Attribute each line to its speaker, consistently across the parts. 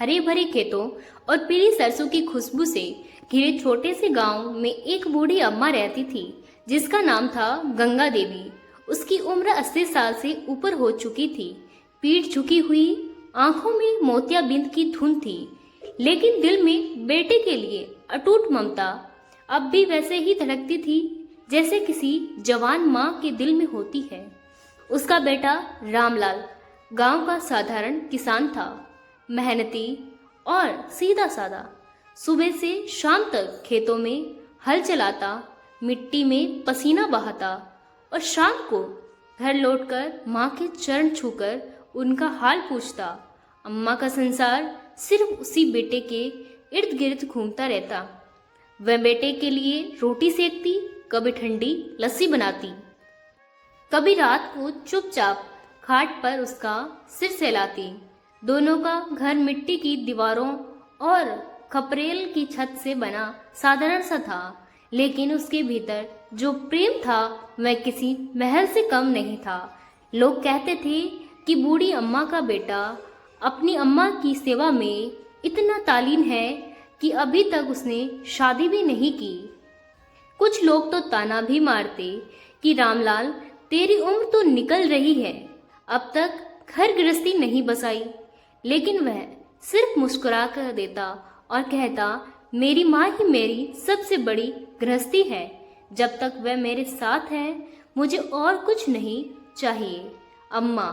Speaker 1: हरे भरे खेतों और पीली सरसों की खुशबू से घिरे छोटे से गांव में एक बूढ़ी अम्मा रहती थी जिसका नाम था गंगा देवी। उसकी उम्र 80 साल से ऊपर हो चुकी थी। पीठ झुकी हुई, आंखों में मोतियाबिंद की धुंध थी, लेकिन दिल में बेटे के लिए अटूट ममता अब भी वैसे ही धड़कती थी जैसे किसी जवान माँ के दिल में होती है। उसका बेटा रामलाल गांव का साधारण किसान था, मेहनती और सीधा साधा। सुबह से शाम तक खेतों में हल चलाता, मिट्टी में पसीना बहाता और शाम को घर लौटकर माँ के चरण छूकर उनका हाल पूछता। अम्मा का संसार सिर्फ उसी बेटे के इर्द गिर्द घूमता रहता। वह बेटे के लिए रोटी सेकती, कभी ठंडी लस्सी बनाती, कभी रात को चुपचाप खाट पर उसका सिर सहलाती। दोनों का घर मिट्टी की दीवारों और खपरेल की छत से बना साधारण सा था, लेकिन उसके भीतर जो प्रेम था वह किसी महल से कम नहीं था। लोग कहते थे कि बूढ़ी अम्मा का बेटा अपनी अम्मा की सेवा में इतना तालीन है कि अभी तक उसने शादी भी नहीं की। कुछ लोग तो ताना भी मारते कि रामलाल, तेरी उम्र तो निकल रही है, अब तक घर गृहस्थी नहीं बसाई। लेकिन वह सिर्फ मुस्कुरा कर देता और कहता, मेरी माँ ही मेरी सबसे बड़ी गृहस्थी है। जब तक वह मेरे साथ है मुझे और कुछ नहीं चाहिए। अम्मा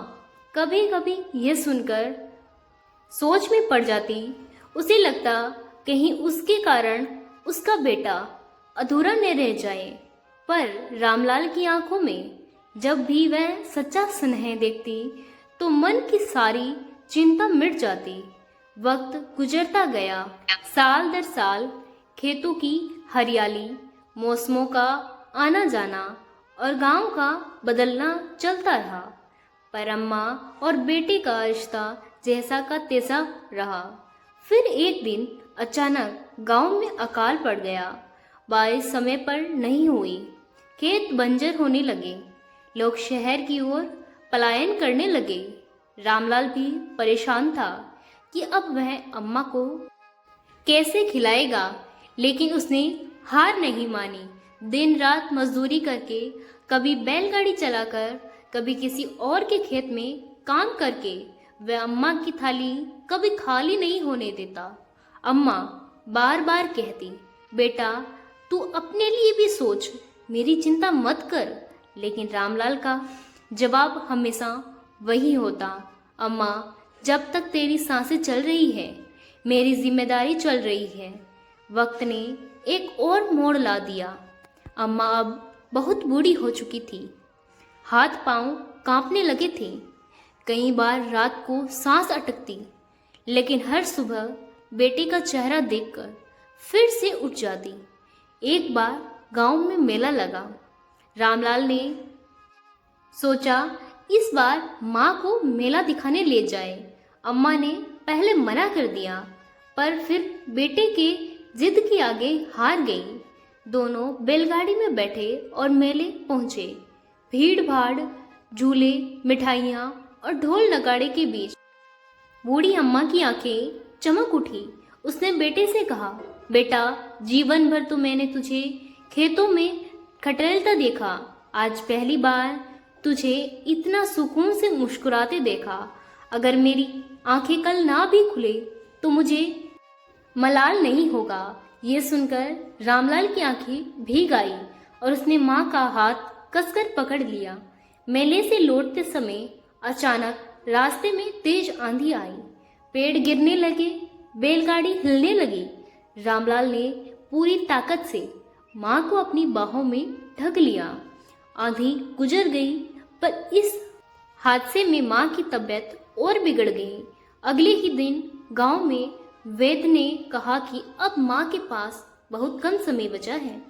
Speaker 1: कभी कभी यह सुनकर सोच में पड़ जाती। उसे लगता कहीं उसके कारण उसका बेटा अधूरा न रह जाए। पर रामलाल की आंखों में जब भी वह सच्चा स्नेह देखती तो मन की सारी चिंता मिट जाती। वक्त गुजरता गया। साल दर साल खेतों की हरियाली, मौसमों का आना जाना और गांव का बदलना चलता रहा, पर अम्मा और बेटे का रिश्ता जैसा का तैसा रहा। फिर एक दिन अचानक गांव में अकाल पड़ गया। बारिश समय पर नहीं हुई, खेत बंजर होने लगे, लोग शहर की ओर पलायन करने लगे। रामलाल भी परेशान था कि अब वह अम्मा को कैसे खिलाएगा, लेकिन उसने हार नहीं मानी। दिन रात मजदूरी करके, कभी बैलगाड़ी चलाकर, कभी किसी और के खेत में काम करके वह अम्मा की थाली कभी खाली नहीं होने देता। अम्मा बार बार कहती, बेटा तू अपने लिए भी सोच, मेरी चिंता मत कर। लेकिन रामलाल का जवाब हमेशा वही होता, अम्मा जब तक तेरी सांसें चल रही है मेरी जिम्मेदारी चल रही है। वक्त ने एक और मोड़ ला दिया। अम्मा अब बहुत बूढ़ी हो चुकी थी, हाथ पांव कांपने लगे थे। कई बार रात को सांस अटकती, लेकिन हर सुबह बेटे का चेहरा देखकर फिर से उठ जाती। एक बार गांव में मेला लगा। रामलाल ने सोचा इस बार माँ को मेला दिखाने ले जाए। अम्मा ने पहले मना कर दिया, पर फिर बेटे के जिद के आगे हार गई। दोनों बैलगाड़ी में बैठे और मेले पहुंचे। भीड़ भाड़, झूले, मिठाइयाँ और ढोल नगाड़े के बीच बूढ़ी अम्मा की आंखें चमक उठी। उसने बेटे से कहा, बेटा जीवन भर तो मैंने तुझे खेतों में खटरता देखा, आज पहली बार तुझे इतना सुकून से मुस्कुराते देखा। अगर मेरी आंखें कल ना भी खुले तो मुझे मलाल नहीं होगा। ये सुनकर रामलाल की आंखें भीग आई और उसने माँ का हाथ कसकर पकड़ लिया। मेले से लौटते समय अचानक रास्ते में तेज आंधी आई, पेड़ गिरने लगे, बैलगाड़ी हिलने लगी। रामलाल ने पूरी ताकत से माँ को अपनी बाहों में ढक लिया। आंधी गुजर गई, पर इस हादसे में माँ की तबीयत और बिगड़ गई। अगले ही दिन गांव में वैद्य ने कहा कि अब माँ के पास बहुत कम समय बचा है।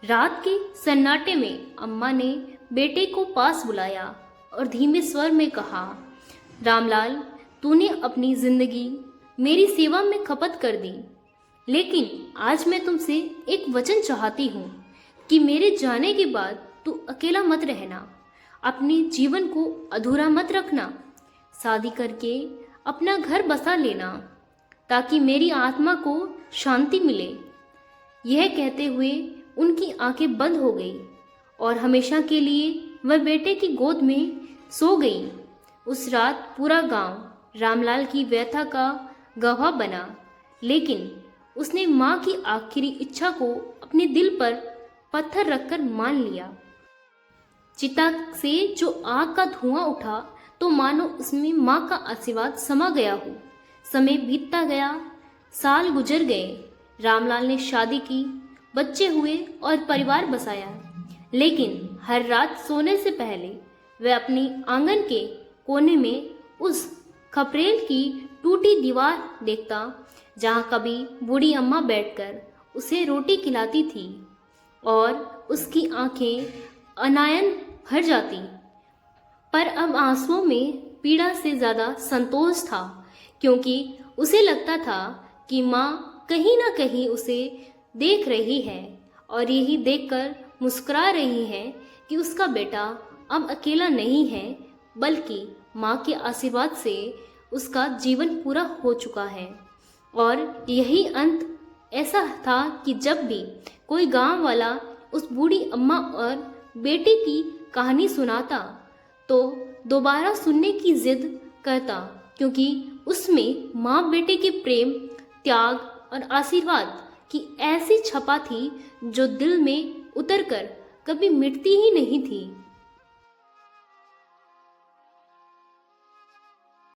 Speaker 1: रात के सन्नाटे में अम्मा ने बेटे को पास बुलाया और धीमे स्वर में कहा, रामलाल तूने अपनी जिंदगी मेरी सेवा में खपत कर दी, लेकिन आज मैं तुमसे एक वचन चाहती हूँ कि मेरे जाने के बाद तू अकेला मत रहना, अपने जीवन को अधूरा मत रखना। शादी करके अपना घर बसा लेना। ताकि मेरी आत्मा को शांति मिले। यह कहते हुए उनकी आंखें बंद हो गई और हमेशा के लिए वह बेटे की गोद में सो गई। उस रात पूरा गांव रामलाल की व्यथा का गवाह बना, लेकिन उसने मां की आखिरी इच्छा को अपने दिल पर पत्थर रखकर मान लिया। चिता से जो आग का धुआं उठा तो मानो उसमें मां का आशीर्वाद समा गया हो। समय बीतता गया, साल गुजर गए। रामलाल ने शादी की, बच्चे हुए और परिवार बसाया, लेकिन हर रात सोने से पहले वह अपनी आंगन के कोने में उस खपरेल की टूटी दीवार देखता जहां कभी बूढ़ी अम्मा बैठकर उसे रोटी खिलाती थी, और उसकी आंखें अनायन भर जाती। पर अब आंसुओं में पीड़ा से ज्यादा संतोष था, क्योंकि उसे लगता था कि माँ कहीं ना कहीं उसे देख रही है और यही देखकर मुस्कुरा रही है कि उसका बेटा अब अकेला नहीं है, बल्कि माँ के आशीर्वाद से उसका जीवन पूरा हो चुका है। और यही अंत ऐसा था कि जब भी कोई गांव वाला उस बूढ़ी अम्मा और बेटे की कहानी सुनाता तो दोबारा सुनने की जिद करता, क्योंकि उसमें माँ बेटे के प्रेम, त्याग और आशीर्वाद की ऐसी छपा थी जो दिल में उतरकर कभी मिटती ही नहीं थी।